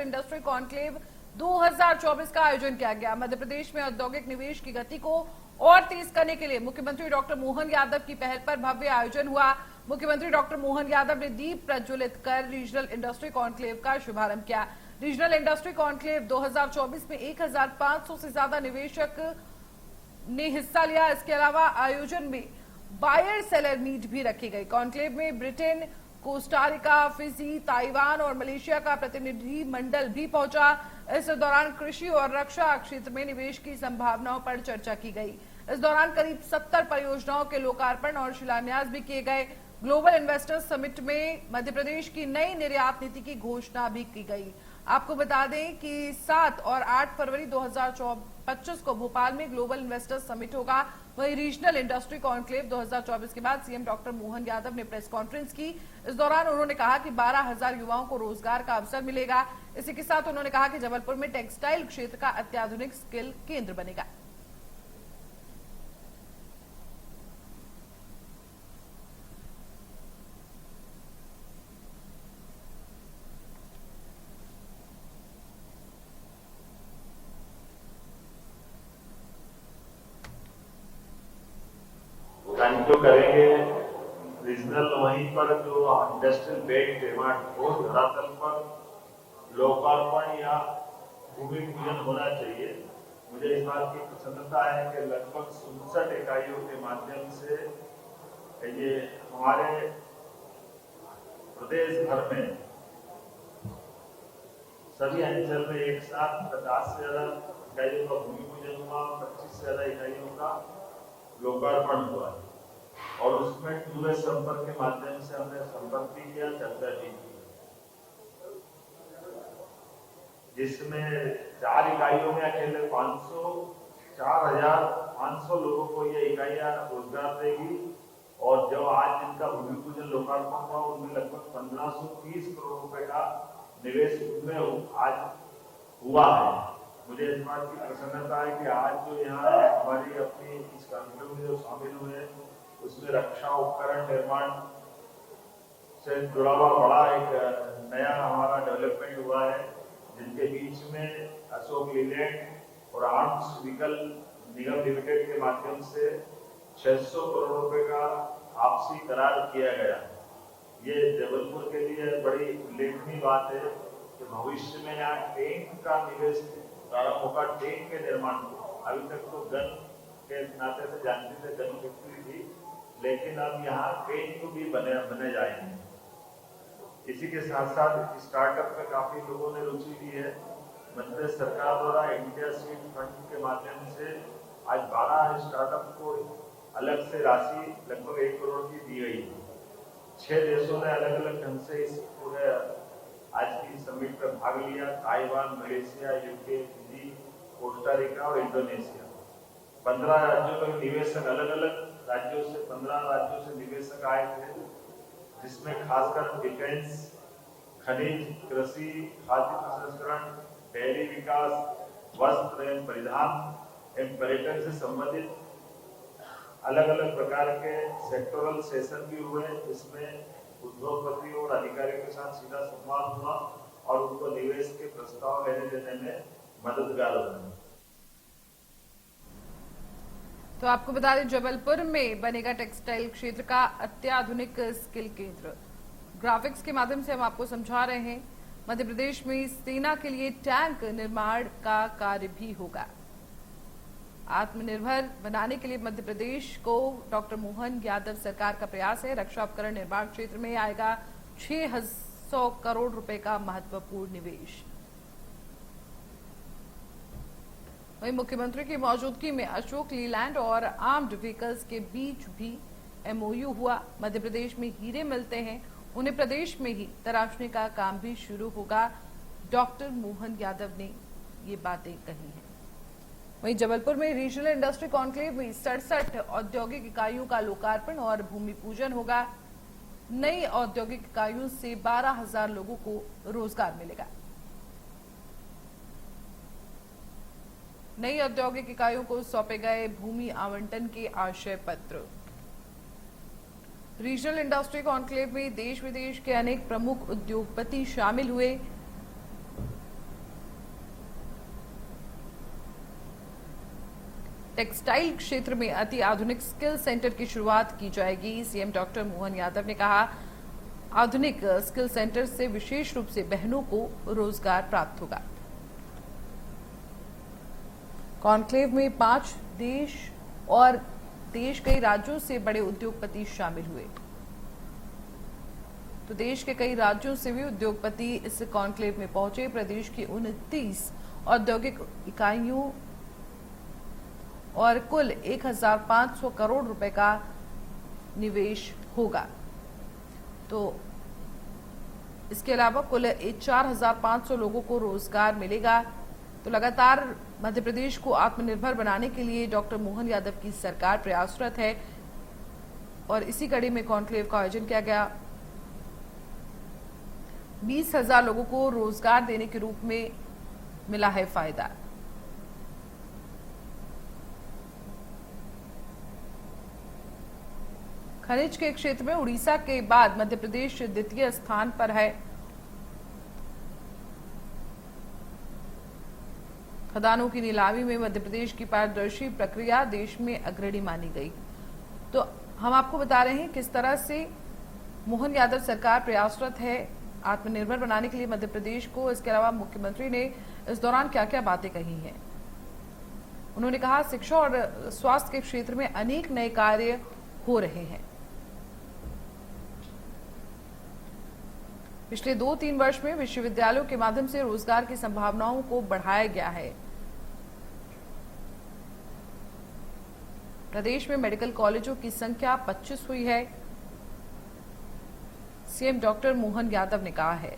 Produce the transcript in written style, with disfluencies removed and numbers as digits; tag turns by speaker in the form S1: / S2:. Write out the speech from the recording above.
S1: Industry conclave 2024 का आयोजन किया गया। मध्य प्रदेश में औद्योगिक निवेश की गति को और तेज करने के लिए मुख्यमंत्री डॉक्टर मोहन यादव की पहल पर भव्य आयोजन हुआ। मुख्यमंत्री डॉक्टर मोहन यादव ने दीप प्रज्वलित कर रीजनल इंडस्ट्री कॉन्क्लेव का शुभारंभ किया। रीजनल इंडस्ट्री कॉन्क्लेव 2024 में 1500 से ज्यादा निवेशक ने हिस्सा लिया। इसके अलावा आयोजन में बायर सेलर मीट भी रखी गई। कॉन्क्लेव में ब्रिटेन, कोस्टारिका, फिजी, ताइवान और मलेशिया का प्रतिनिधि मंडल भी पहुंचा। इस दौरान कृषि और रक्षा क्षेत्र में निवेश की संभावनाओं पर चर्चा की गई। इस दौरान करीब 70 परियोजनाओं के लोकार्पण और शिलान्यास भी किए गए। ग्लोबल इन्वेस्टर्स समिट में मध्य प्रदेश की नई निर्यात नीति की घोषणा भी की गई। आपको बता दें कि 7 और 8 फरवरी 2025 को भोपाल में ग्लोबल इन्वेस्टर्स समिट होगा। वहीं रीजनल इंडस्ट्री कॉन्क्लेव 2024 के बाद सीएम डॉक्टर मोहन यादव ने प्रेस कॉन्फ्रेंस की। इस दौरान उन्होंने कहा कि 12,000 युवाओं को रोजगार का अवसर मिलेगा। इसी के साथ उन्होंने कहा कि जबलपुर में टेक्सटाइल क्षेत्र का अत्याधुनिक स्किल केंद्र बनेगा।
S2: जो करेंगे रीजनल, वहीं पर जो इंडस्ट्रियल बेल्ट डिमांड हो धरातल पर लोकार्पण या भूमि पूजन होना चाहिए। मुझे इस बात की प्रसन्नता है कि लगभग 67 इकाइयों के माध्यम से ये हमारे प्रदेश भर में सभी अंचल में एक साथ 50 से ज्यादा इकाइयों का भूमि पूजन हुआ, 25 से ज्यादा इकाइयों का लोकार्पण हुआ है और उसमें टूरिस्ट संपर्क के माध्यम से हमने संपर्क भी किया, चर्चा भी की, जिसमें 4 इकाइयों में अकेले 4,500 लोगों को ये इकाइयां रोजगार देगी और जो आज जिनका भूमि पूजन लोकार्पण हुआ उनमें लगभग 1530 करोड़ रुपए का निवेश उनमें आज हुआ है। मुझे इस बात की प्रसन्नता है कि आज जो यहाँ हमारी अपनी इस कॉन्क्लेव में जो शामिल हुए उसमें रक्षा उपकरण निर्माण से जुड़ा हुआ बड़ा एक नया हमारा डेवलपमेंट हुआ है, जिनके बीच में अशोक लीलैंड और आर्म्स व्हीकल निगम लिमिटेड के माध्यम से 600 करोड़ रुपए का आपसी करार किया गया। ये जबलपुर के लिए बड़ी उल्लेखनीय बात है कि भविष्य में यहाँ टैंक का निवेश प्रारंभ होगा। टैंक के निर्माण को अभी तक तो गन के नाते से जानते थे, गन फैक्ट्री थी, लेकिन अब यहाँ टैंक भी बने जाएंगे। इसी के साथ साथ स्टार्टअप में काफी लोगों ने रुचि ली है। मध्य प्रदेश सरकार द्वारा इंडिया सीड फंड के माध्यम से आज 12 स्टार्टअप को अलग से राशि लगभग 1 करोड़ की दी गई है। 6 देशों ने अलग अलग ढंग से इस पूरे आज की समिट पर भाग लिया। Taiwan, Malaysia, UK, Fiji, Costa Rica और इंडोनेशिया। 15 राज्यों में निवेशक, अलग अलग राज्यों से 15 राज्यों से निवेशक आए थे, जिसमें खासकर डिफेंस, खनिज, कृषि, खाद्य प्रसंस्करण, डेयरी विकास, वस्त्र एवं परिधान एवं पर्यटन से संबंधित अलग अलग प्रकार के सेक्टोरल सेशन भी हुए, जिसमें उद्योगपतियों और अधिकारियों के साथ सीधा संवाद हुआ और उनको निवेश के प्रस्ताव लेने देने में मददगार हुआ।
S1: तो आपको बता दें, जबलपुर में बनेगा टेक्सटाइल क्षेत्र का अत्याधुनिक स्किल केंद्र। ग्राफिक्स के माध्यम से हम आपको समझा रहे हैं। मध्य प्रदेश में सेना के लिए टैंक निर्माण का कार्य भी होगा। आत्मनिर्भर बनाने के लिए मध्य प्रदेश को डॉक्टर मोहन यादव सरकार का प्रयास है। रक्षा उपकरण निर्माण क्षेत्र में आएगा 600 करोड़ रुपए का महत्वपूर्ण निवेश। वहीं मुख्यमंत्री की मौजूदगी में अशोक लीलैंड और आर्म्ड व्हीकल्स के बीच भी एमओयू हुआ। मध्य प्रदेश में हीरे मिलते हैं, उन्हें प्रदेश में ही तराशने का काम भी शुरू होगा। डॉक्टर मोहन यादव ने ये बातें कही हैं। वहीं जबलपुर में रीजनल इंडस्ट्री कॉन्क्लेव में 67 औद्योगिक इकाइयों का लोकार्पण और भूमि पूजन होगा। नई औद्योगिक इकाइयों से 12,000 लोगों को रोजगार मिलेगा। नई औद्योगिक इकाइयों को सौंपे गए भूमि आवंटन के आशय पत्र। रीजनल इंडस्ट्री कॉन्क्लेव में देश विदेश के अनेक प्रमुख उद्योगपति शामिल हुए। टेक्सटाइल क्षेत्र में अति आधुनिक स्किल सेंटर की शुरुआत की जाएगी। सीएम डॉक्टर मोहन यादव ने कहा, आधुनिक स्किल सेंटर से विशेष रूप से बहनों को रोजगार प्राप्त होगा। कॉन्क्लेव में 5 देश और देश कई राज्यों से बड़े उद्योगपति शामिल हुए। तो देश के कई राज्यों से भी उद्योगपति इस कॉन्क्लेव में पहुंचे। प्रदेश की 29 औद्योगिक इकाइयों और कुल 1500 करोड़ रुपए का निवेश होगा। तो इसके अलावा कुल 4500 लोगों को रोजगार मिलेगा। तो लगातार मध्य प्रदेश को आत्मनिर्भर बनाने के लिए डॉक्टर मोहन यादव की सरकार प्रयासरत है और इसी कड़ी में कॉन्क्लेव का आयोजन किया गया। 20,000 लोगों को रोजगार देने के रूप में मिला है फायदा। खनिज के क्षेत्र में उड़ीसा के बाद मध्य प्रदेश द्वितीय स्थान पर है। खदानों की नीलामी में मध्य प्रदेश की पारदर्शी प्रक्रिया देश में अग्रणी मानी गई। तो हम आपको बता रहे हैं किस तरह से मोहन यादव सरकार प्रयासरत है आत्मनिर्भर बनाने के लिए मध्य प्रदेश को। इसके अलावा मुख्यमंत्री ने इस दौरान क्या क्या बातें कही हैं। उन्होंने कहा, शिक्षा और स्वास्थ्य के क्षेत्र में अनेक नए कार्य हो रहे हैं। पिछले 2-3 वर्ष में विश्वविद्यालयों के माध्यम से रोजगार की संभावनाओं को बढ़ाया गया है। प्रदेश में मेडिकल कॉलेजों की संख्या 25 हुई है। सीएम डॉक्टर मोहन यादव ने कहा है।